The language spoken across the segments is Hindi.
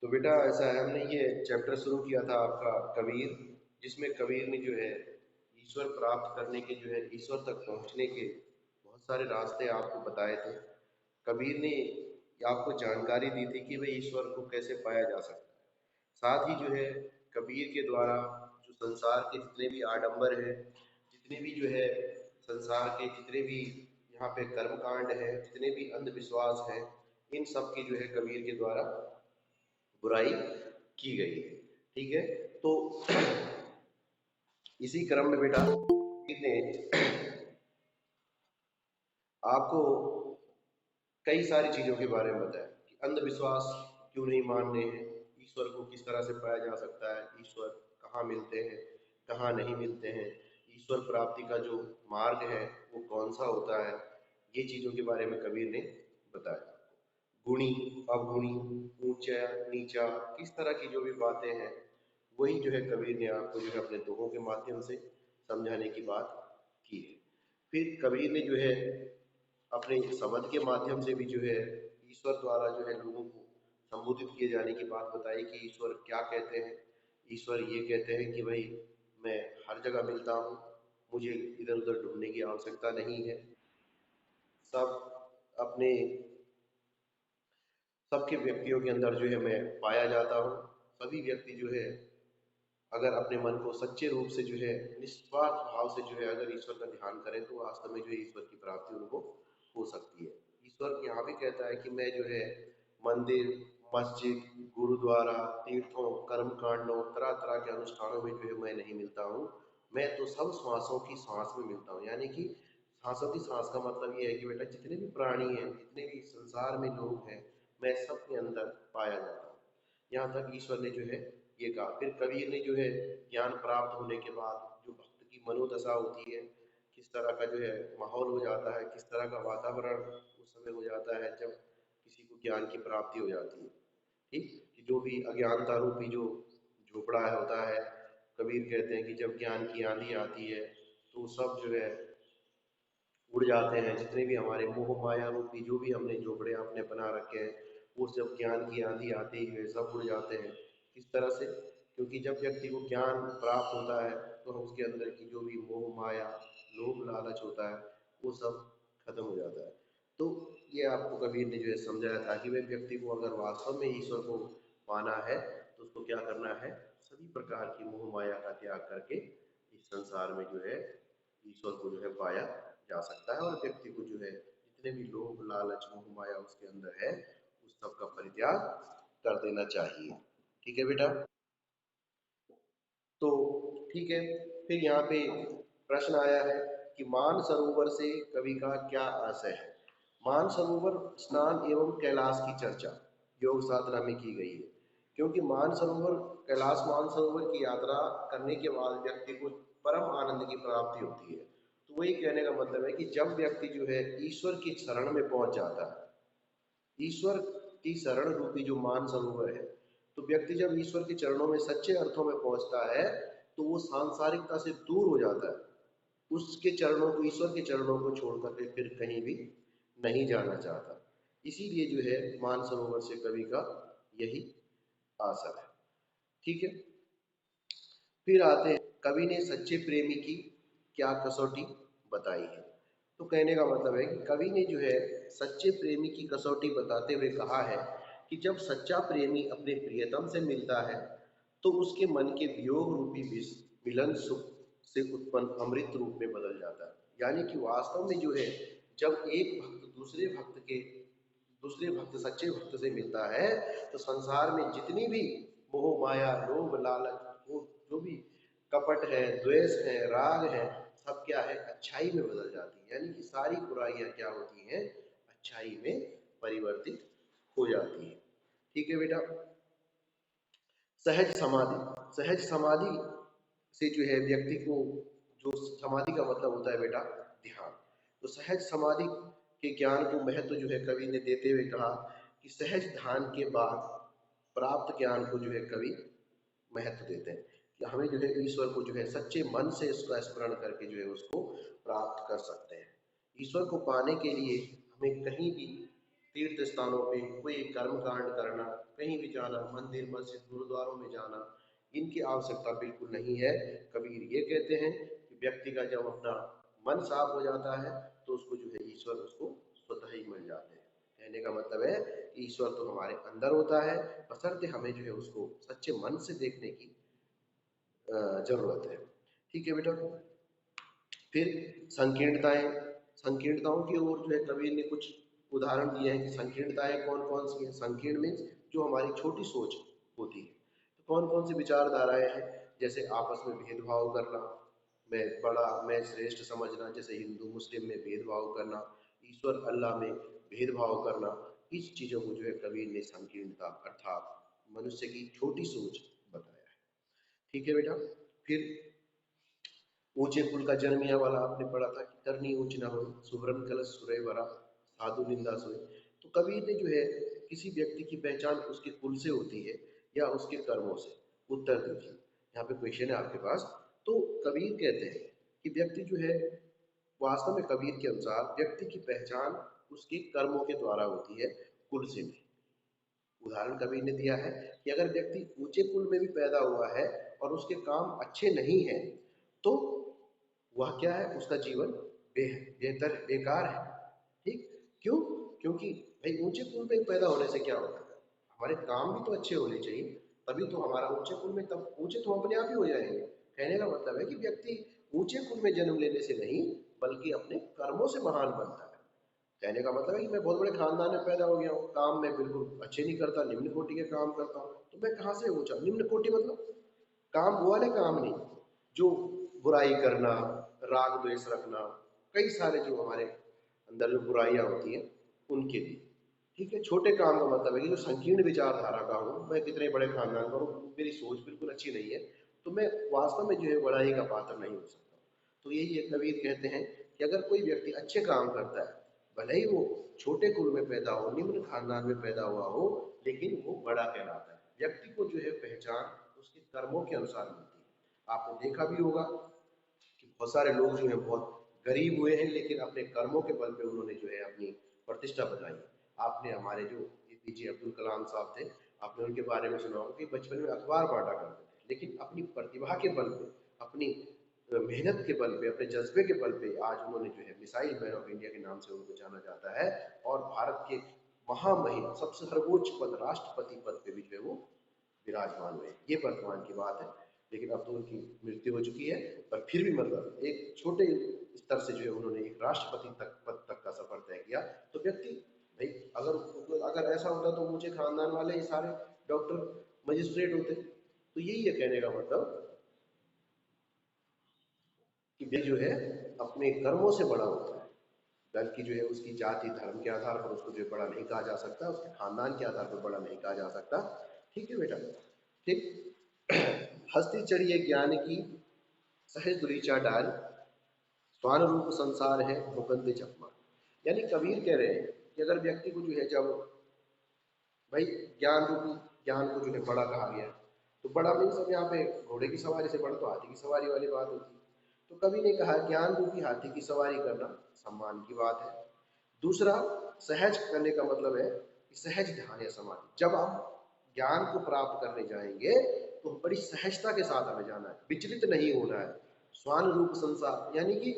तो बेटा ऐसा है, हमने ये चैप्टर शुरू किया था आपका कबीर, जिसमें कबीर ने जो है ईश्वर प्राप्त करने के, जो है ईश्वर तक पहुंचने के बहुत सारे रास्ते आपको बताए थे। कबीर ने आपको जानकारी दी थी कि भाई ईश्वर को कैसे पाया जा सकता है। साथ ही जो है कबीर के द्वारा जो संसार के जितने भी आडंबर हैं, जितने भी जो है संसार के जितने भी यहाँ पे कर्मकांड है, जितने भी अंधविश्वास है, इन सब की जो है कबीर के द्वारा बुराई की गई है। ठीक है, तो इसी क्रम में बेटा ने आपको कई सारी चीजों के बारे में बताया कि अंधविश्वास क्यों नहीं मानने हैं, ईश्वर को किस तरह से पाया जा सकता है, ईश्वर कहाँ मिलते हैं, कहाँ नहीं मिलते हैं, ईश्वर प्राप्ति का जो मार्ग है वो कौन सा होता है, ये चीजों के बारे में कबीर ने बताया। गुणी अवगुणी, ऊंचा नीचा, किस तरह की जो भी बातें हैं, वही जो है कबीर ने आपको जो है अपने दोहों के माध्यम से समझाने की बात की है। फिर कबीर ने जो है अपने शब्द के माध्यम से भी जो है ईश्वर द्वारा जो है लोगों को संबोधित किए जाने की बात बताई कि ईश्वर क्या कहते हैं। ईश्वर ये कहते हैं कि भाई मैं हर जगह मिलता हूँ, मुझे इधर उधर ढूंढने की आवश्यकता नहीं है, सब अपने सबके व्यक्तियों के अंदर जो है मैं पाया जाता हूँ। सभी व्यक्ति जो है अगर अपने मन को सच्चे रूप से जो है निस्वार्थ भाव से जो है अगर ईश्वर का ध्यान करें तो वास्तव में जो है ईश्वर की प्राप्ति उनको हो सकती है। ईश्वर यहाँ भी कहता है कि मैं जो है मंदिर, मस्जिद, गुरुद्वारा, तीर्थों, कर्म कांडों, तरह तरह के अनुष्ठानों में जो है मैं नहीं मिलता हूँ, मैं तो सब श्वासों की सांस में मिलता हूँ। यानी कि सांसों की सांस का मतलब ये है कि बेटा जितने भी प्राणी हैं, जितने भी संसार में लोग हैं, मैं सबके अंदर पाया जाता हूँ। यहाँ तक ईश्वर ने जो है ये कहा। फिर कबीर ने जो है ज्ञान प्राप्त होने के बाद जो भक्त की मनोदशा होती है, किस तरह का जो है माहौल हो जाता है, किस तरह का वातावरण उस समय हो जाता है जब किसी को ज्ञान की प्राप्ति हो जाती है। ठीक, कि जो भी अज्ञानता रूपी जो झोपड़ा है होता है, कबीर कहते हैं कि जब ज्ञान की आंधी आती है तो सब जो है उड़ जाते हैं, जितने भी हमारे मोह माया रूपी जो भी हमने झोपड़े अपने बना रखे हैं, वो सब ज्ञान की आंधी आती है सब उड़ जाते हैं। किस तरह से? क्योंकि जब व्यक्ति को ज्ञान प्राप्त होता है तो उसके अंदर की जो भी मोह माया, लोभ लालच होता है, वो सब खत्म हो जाता है। तो ये आपको कबीर ने जो है समझाया था कि वह व्यक्ति को अगर वास्तव में ईश्वर को पाना है तो उसको क्या करना है, सभी प्रकार की मोह माया का त्याग करके इस संसार में जो है ईश्वर को जो है पाया जा सकता है, और व्यक्ति को जो है जितने भी लोभ लालच मोह माया उसके अंदर है उस सब का परित्याग कर देना चाहिए। ठीक है बेटा, तो ठीक है। फिर यहाँ पे प्रश्न आया है कि मान सरोवर से कवि का क्या आशय है। मान सरोवर स्नान एवं कैलाश की चर्चा योग साधना में की गई है, क्योंकि मान सरोवर कैलाश मान सरोवर की यात्रा करने के बाद व्यक्ति को परम आनंद की प्राप्ति होती है। तो वही कहने का मतलब है कि जब व्यक्ति जो है ईश्वर की शरण में पहुंच जाता है, ईश्वर की शरण रूपी जो मान सरोवर है, तो व्यक्ति जब ईश्वर के चरणों में सच्चे अर्थों में पहुंचता है तो वो सांसारिकता से दूर हो जाता है, उसके चरणों को, ईश्वर के चरणों को छोड़ करके फिर कहीं भी नहीं जाना चाहता। इसीलिए जो है मान सरोवर से कवि का यही आशा है। ठीक है, फिर आते हैं कवि ने सच्चे प्रेमी की क्या कसौटी बताई है। तो कहने का मतलब है कि कवि ने जो है सच्चे प्रेमी की कसौटी बताते हुए कहा है कि जब सच्चा प्रेमी अपने प्रियतम से मिलता है तो उसके मन के वियोग रूपी विष मिलन सुख से उत्पन्न अमृत रूप में बदल जाता है। यानी कि वास्तव में जो है जब एक भक्त दूसरे भक्त सच्चे भक्त से मिलता है तो संसार में जितनी भी मोह माया लोभ लालच, वो जो भी कपट है, द्वेष है, राग है, सब क्या है, अच्छाई में बदल जाती है। यानी कि सारी बुराइयां क्या होती हैं, अच्छाई में परिवर्तित हो जाती है। ठीक है बेटा, सहज समाधि, सहज समाधि से जो है व्यक्ति को, जो समाधि का मतलब होता है बेटा ध्यान, तो सहज समाधि के ज्ञान को महत्व जो है कवि ने देते हुए कहा कि सहज ध्यान के बाद प्राप्त ज्ञान को जो है कवि महत्व देते हैं कि हमें जो है ईश्वर को जो है सच्चे मन से उसका स्मरण करके जो है उसको प्राप्त कर सकते हैं। ईश्वर को पाने के लिए हमें कहीं भी तीर्थ स्थानों पे कोई कर्म कांड करना, कहीं भी जाना, मंदिर मस्जिद गुरुद्वारों में जाना, इनकी आवश्यकता बिल्कुल नहीं है। कबीर ये कहते हैं कि व्यक्ति का जब अपना मन साफ हो जाता है तो उसको जो है ईश्वर उसको स्वतः ही मिल जाते हैं। कहने का मतलब है कि ईश्वर तो हमारे अंदर होता है, बशर्ते हमें जो है उसको सच्चे मन से देखने की जरूरत है। ठीक है बेटा। फिर संकीर्णताएं, संकीर्णताओं की ओर जो है कबीर ने कुछ उदाहरण दिए हैं कि संकीर्णताएं कौन कौन सी हैं। संकीर्ण मीन्स जो हमारी छोटी सोच होती है। तो कौन कौन सी विचारधाराएं हैं, जैसे आपस में भेदभाव करना, मैं बड़ा मैं श्रेष्ठ समझना, जैसे हिंदू मुस्लिम में भेदभाव करना, ईश्वर अल्लाह में भेदभाव करना, इस चीज़ों को जो है कबीर ने संकीर्णता अर्थात मनुष्य की छोटी सोच बताया है। ठीक है बेटा। फिर ऊंचे कुल का जन्मिया वाला आपने पढ़ा था कि करनी ऊंच ना हो, सुवरन कलश सुरय वरा, साधु निंदा सोए। तो कबीर ने जो है किसी व्यक्ति की पहचान उसके कुल से होती है या उसके कर्मों से। उत्तर दीजिए, यहाँ पे क्वेश्चन है आपके पास। तो कबीर कहते हैं कि व्यक्ति जो है, वास्तव में कबीर के अनुसार व्यक्ति की पहचान उसके कर्मों के द्वारा होती है, कुल से नहीं। उदाहरण कबीर ने दिया है कि अगर व्यक्ति ऊंचे कुल में भी पैदा हुआ है और उसके काम अच्छे नहीं हैं, तो वह क्या है, उसका जीवन बेहतर बेकार है। ठीक, क्यों? क्योंकि भाई ऊंचे कुल में पैदा होने से क्या होता है, हमारे काम भी तो अच्छे होने चाहिए, तभी तो हमारा ऊंचे कुल में, तब ऊंचे तो अपने आप ही हो जाएंगे। कहने का मतलब है कि व्यक्ति ऊंचे कुल में जन्म लेने से नहीं, बल्कि अपने कर्मों से महान बनता है। कहने का मतलब है कि मैं बहुत बड़े खानदान में पैदा हो गया हूँ, काम मैं बिल्कुल अच्छे नहीं करता, निम्न कोटि के काम करता हूँ, तो मैं कहाँ से ऊंचा? निम्न कोटि मतलब काम वो वाले काम नहीं, जो बुराई करना, राग द्वेष रखना, कई सारे जो हमारे अंदर जो बुराइयां होती हैं उनके लिए। ठीक है, छोटे काम का मतलब है कि जो संकीर्ण विचारधारा का हूँ, मैं कितने बड़े खानदान का हूँ, मेरी सोच बिल्कुल अच्छी नहीं है, तो मैं वास्तव में जो है बड़ाई का पात्र नहीं हो सकता। तो यही एक कबीर कहते हैं कि अगर कोई व्यक्ति अच्छे काम करता है, भले ही वो छोटे कुल में पैदा हो, निम्न खानदान में पैदा हुआ हो, लेकिन वो बड़ा कहलाता है। व्यक्ति को जो है पहचान उसके कर्मों के अनुसार मिलती है। आपने देखा भी होगा कि बहुत सारे लोग जो है बहुत गरीब हुए हैं, लेकिन अपने कर्मों के बल पे उन्होंने जो है अपनी प्रतिष्ठा बनाई। आपने हमारे जो एपीजे अब्दुल कलाम साहब थे, आपने उनके बारे में सुना होगा कि बचपन में अखबार बांटा करते थे, लेकिन अपनी प्रतिभा के बल पे, अपनी मेहनत के बल पे, अपने जज्बे के बल पे आज उन्होंने जो है मिसाइल मैन ऑफ इंडिया के नाम से उनको जाना जाता है, और भारत के महामहिम सबसे सर्वोच्च पद राष्ट्रपति पद पे भी जो है वो विराजमान हुए। ये वर्तमान की बात है, लेकिन अब तो उनकी मृत्यु हो चुकी है, पर फिर भी मतलब एक छोटे स्तर से जो है उन्होंने एक राष्ट्रपति तक पद तक का सफर तय किया। तो व्यक्ति भाई, अगर अगर ऐसा होता तो मुझे खानदान वाले ही सारे डॉक्टर मजिस्ट्रेट होते। तो यही है कहने का मतलब कि व्यक्ति जो है अपने कर्मों से बड़ा होता है, बल्कि जो है उसकी जाति धर्म के आधार पर उसको जो है बड़ा नहीं कहा जा सकता, उसके खानदान के आधार पर बड़ा नहीं कहा जा सकता। ठीक है बेटा। ठीक। हस्ती चढ़िए ज्ञान की, सहज दुरीचा डाल, स्वान रूप संसार है मुकंद चकमा। यानी कबीर कह रहे हैं कि अगर व्यक्ति को जो है, जब भाई ज्ञान रूपी ज्ञान को जो है बड़ा कहा गया, तो बड़ा मीन्स अब यहाँ पे घोड़े की सवारी से बड़ा तो हाथी की सवारी वाली बात होती है। तो कवि ने कहा ज्ञान रूपी हाथी की सवारी करना सम्मान की बात है। दूसरा, सहज करने का मतलब है कि सहज ध्यान या समाधि। जब हम ज्ञान को प्राप्त करने जाएंगे तो बड़ी सहजता के साथ हमें जाना है, विचलित नहीं होना है। स्वान रूप संसार, यानी कि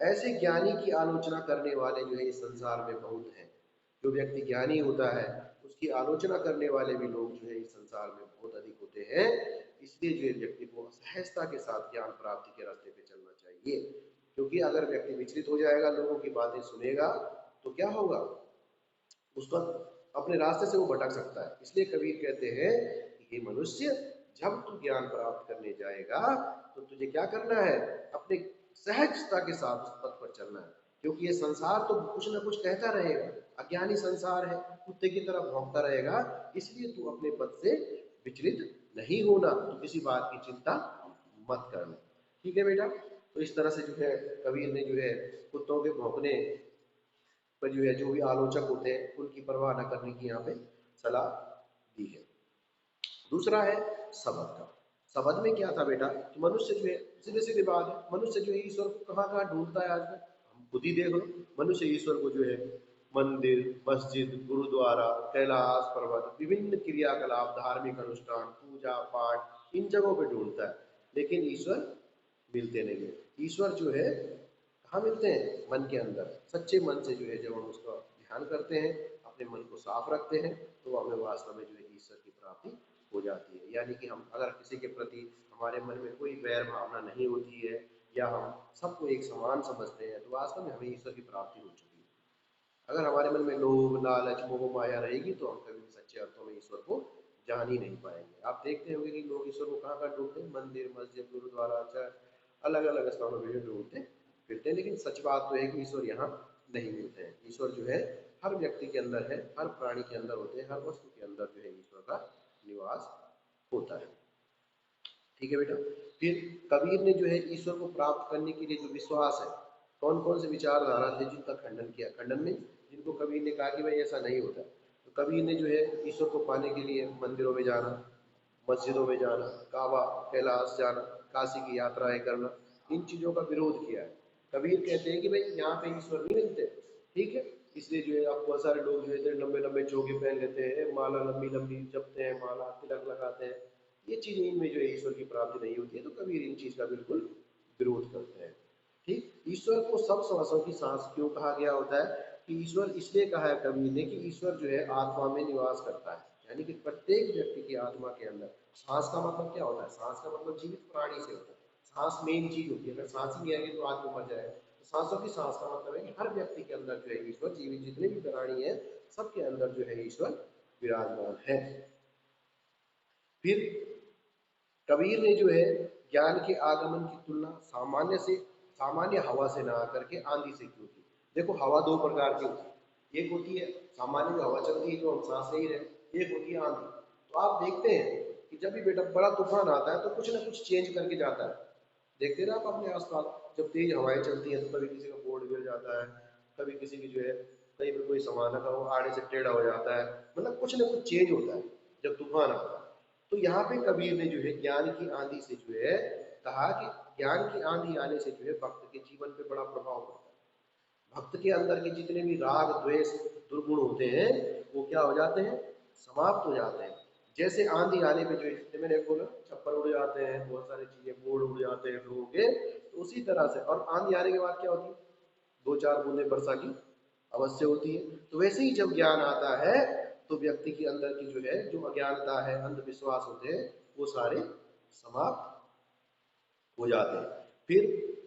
ऐसे ज्ञानी की आलोचना करने वाले जो है इस संसार में बहुत हैं। जो व्यक्ति ज्ञानी होता है उसकी आलोचना करने वाले भी लोग जो है इस संसार में बहुत अधिक होते हैं। इसलिए जो है व्यक्ति को सहजता के साथ ज्ञान प्राप्ति के रास्ते पे चलना चाहिए, क्योंकि अगर व्यक्ति विचलित हो जाएगा, लोगों की बातें सुनेगा, तो क्या होगा, उसका अपने रास्ते से वो भटक सकता है। इसलिए कबीर कहते हैं कि हे मनुष्य, जब तू ज्ञान प्राप्त करने जाएगा तो तुझे क्या करना है, अपने सहजता के साथ उस पथ पर चलना है, क्योंकि ये संसार तो कुछ ना कुछ कहता रहेगा, अज्ञानी संसार है, कुत्ते की तरह भौंकता रहेगा। इसलिए तू अपने पथ से विचलित नहीं होना, तो किसी बात की चिंता मत करना। ठीक है बेटा। तो इस तरह से जो है कबीर ने जो है कुत्तों के भौंकने पर जो है जो भी आलोचक होते हैं उनकी परवाह न करने की यहाँ पे सलाह दी है। दूसरा है शबद का। शबद में क्या था बेटा, कि मनुष्य जो है, सीधे सीधे बात है, मनुष्य जो है ईश्वर को कहाँ कहाँ ढूंढता है आज तक, हम खुद ही देख लो। मनुष्य ईश्वर को जो है मंदिर, मस्जिद, गुरुद्वारा, कैलाश पर्वत, विभिन्न क्रियाकलाप, धार्मिक अनुष्ठान, पूजा पाठ, इन जगहों पे ढूंढता है, लेकिन ईश्वर मिलते नहीं है। ईश्वर जो है कहाँ मिलते हैं? मन के अंदर। सच्चे मन से जो है जब हम उसका ध्यान करते हैं, अपने मन को साफ रखते हैं, तो हमें वास्तव में जो है ईश्वर की प्राप्ति हो जाती है। यानी कि हम अगर किसी के प्रति हमारे मन में कोई वैर भावना नहीं होती है, या हम सबको एक समान समझते हैं, तो वास्तव में हमें ईश्वर की प्राप्ति हो चुकी है। अगर हमारे मन में लोभ, लालच, मोह माया रहेगी, तो हम कभी भी सच्चे अर्थों में ईश्वर को जान ही नहीं पाएंगे। आप देखते होंगे कि लोग ईश्वर को कहाँ कहाँ ढूंढते हैं? मंदिर, मस्जिद, गुरुद्वारा, चर्च, अलग अलग स्थानों पर ढूंढते फिरते हैं। लेकिन सच बात तो है कि ईश्वर यहाँ नहीं मिलते हैं। ईश्वर जो है हर व्यक्ति के अंदर है, हर प्राणी के अंदर होते हैं, हर वस्तु के अंदर जो है ईश्वर का निवास होता है। ठीक है बेटा। फिर कबीर ने जो है ईश्वर को प्राप्त करने के लिए जो विश्वास है, कौन कौन से विचारधारा थे जिनका खंडन किया? खंडन में जिनको कबीर ने कहा कि भाई ऐसा नहीं होता, तो कबीर ने जो है ईश्वर को पाने के लिए मंदिरों में जाना, मस्जिदों में जाना, काबा, कैलाश जाना, काशी की यात्राएं करना, इन चीज़ों का विरोध किया है। कबीर कहते हैं कि भाई यहाँ पे ईश्वर नहीं मिलते, ठीक है, इसलिए जो है आप बहुत सारे लोग जो है इतने लंबे लंबे चोगे पहन लेते हैं, माला लंबी लंबी जपते हैं, माला तिलक लगाते हैं, ये चीज़ें इनमें जो है ईश्वर की प्राप्ति नहीं होती है। तो कबीर इन चीज़ का बिल्कुल विरोध करते हैं। ठीक। ईश्वर को सब श्वासों की सांस क्यों कहा गया होता है? कि ईश्वर इसलिए कहा है कबीर ने कि ईश्वर जो है आत्मा में निवास करता है, यानी कि प्रत्येक व्यक्ति की आत्मा के अंदर। सांस का मतलब क्या होता है? सांस का मतलब जीवित प्राणी से होता है। सांस मेन चीज होती है, अगर सांस ही नहीं आएगी तो आदमी मर जाएगा। तो सांसों की सांस का मतलब है कि हर व्यक्ति के अंदर जो है ईश्वर, जीवित जितने भी प्राणी है, सबके अंदर जो है ईश्वर विराजमान है। फिर कबीर ने जो है ज्ञान के आगमन की तुलना सामान्य हवा से ना करके आंधी से क्यों की? देखो, हवा दो प्रकार की होती है। एक होती है सामान्य जो हवा चलती है, जो हम सांस ले ही रहे हैं। एक होती है आंधी। तो आप देखते हैं कि जब भी बेटा बड़ा तूफान आता है, तो कुछ ना कुछ चेंज करके जाता है। देखते ना आप अपने आसपास, जब तेज हवाएं चलती हैं, तो कभी किसी का बोर्ड गिर जाता है, कभी किसी की जो है कहीं पर कोई सामान रखा हो आड़े से टेढ़ा हो जाता है, मतलब कुछ ना कुछ चेंज होता है जब तूफान आता है। तो यहाँ पे कबीर ने जो है ज्ञान की आंधी से जो है कहा कि ज्ञान की आंधी आने से जो है भक्त के जीवन पे बड़ा प्रभाव पड़ता है। भक्त के अंदर के जितने भी राग, द्वेष, दुर्गुण होते हैं, वो क्या हो जाते हैं? समाप्त हो जाते हैं। जैसे आंधी आने पे जो है, जैसे मैंने बोला, छप्पर उड़ जाते हैं, बहुत सारी चीजें, बोर्ड उड़ जाते हैं लोगों के, तो उसी तरह से। और आंधी आने के बाद क्या होती है? दो चार बूंदे वर्षा की अवश्य होती है। तो वैसे ही जब ज्ञान आता है, तो व्यक्ति के अंदर की जो है, जो अज्ञानता है, अंधविश्वास होते हैं, वो सारे समाप्त हो जाते हैं। फिर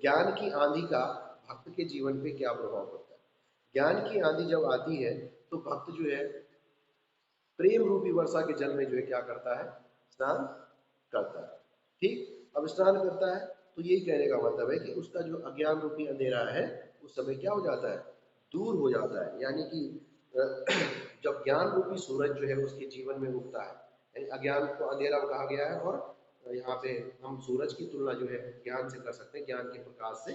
ज्ञान की आंधी का भक्त के जीवन पे क्या प्रभाव पड़ता है? ज्ञान की आंधी जब आती है, तो भक्त जो है प्रेम रूपी वर्षा के जल में जो है क्या करता है? स्नान करता है। ठीक। अब स्नान करता है, तो यही कहने का मतलब है कि उसका जो अज्ञान रूपी अंधेरा है, उस समय क्या हो जाता है? दूर हो जाता है। यानी कि अ, जब ज्ञान रूपी सूरज जो है उसके जीवन में उगता है, यानी अज्ञान को अंधेरा कहा गया है, और यहाँ पे हम सूरज की तुलना जो है ज्ञान से कर सकते हैं, ज्ञान के प्रकाश से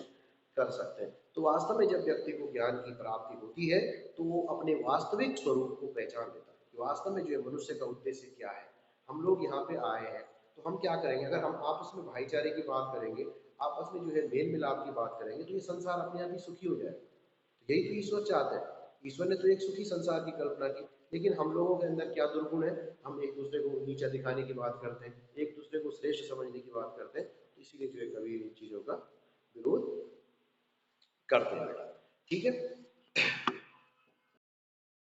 कर सकते हैं। तो वास्तव में जब व्यक्ति को ज्ञान की प्राप्ति होती है, तो वो अपने वास्तविक स्वरूप को पहचान लेता है कि वास्तव में जो है मनुष्य का उद्देश्य क्या है। हम लोग यहाँ पे आए हैं, तो हम क्या करेंगे? अगर हम आपस में भाईचारे की बात करेंगे, आपस में जो है मेल मिलाप की बात करेंगे, तो ये संसार अपने आप ही सुखी हो जाएगा। तो यही तो ईश्वर चाहते हैं। ईश्वर ने तो एक सुखी संसार की कल्पना की, लेकिन हम लोगों के अंदर क्या दुर्गुण है? हम एक दूसरे को नीचा दिखाने की बात करते हैं, एक दूसरे को श्रेष्ठ समझने की बात करते हैं। तो इसीलिए जो है कबीर इन चीजों का विरोध करते हैं बेटा। ठीक है।